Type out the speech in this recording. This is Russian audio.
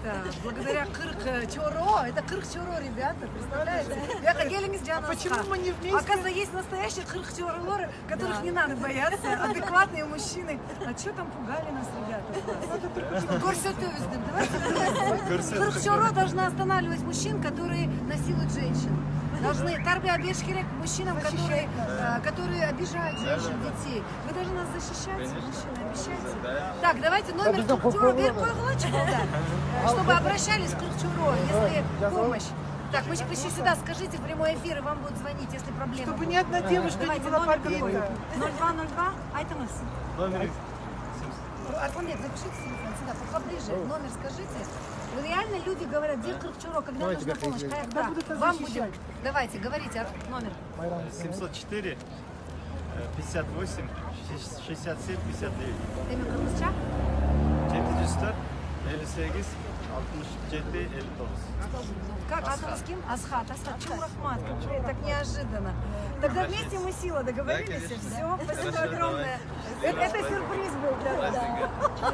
ребята, благодаря Кырк-Чоро, это Кырк-Чоро, ребята, представляете? Я Гелингис Диана. Почему мы не вместе? Оказывается, есть настоящие Кырк-Чоро, которых не надо бояться, адекватные мужчины. А что там пугали нас, ребята? Горсетовиздым, давайте. Кырк-Чоро должна останавливать мужчин, которые насилуют женщин. Должны Тарби Абешкирек мужчинам, которые обижают женщин, детей. Вы должны нас защищать, мужчины, обещайте. Так, давайте номер Кырк-Чоро, чтобы обращались к Кырк-Чоро, если помощь. Так, вы еще сюда скажите в прямой эфир, и вам будут звонить, если проблема. Чтобы ни одна девушка не Давайте была номер побита. какой? 0202, Айтамас. Номер Арфонет, запишите телефон сюда, поближе. Номер скажите. Реально люди говорят, где Кырк-Чоро, когда нужна помощь, когда вам будет. Давайте, говорите номер. 704 58 67 59. Демir Kırmızıçak. 704 58 67 59. Как? Атомс кем? Асхат. Асхат. Чум Рахмат. Так неожиданно. Тогда вместе мы сила, договорились? Все, спасибо огромное. Это сюрприз был для вас.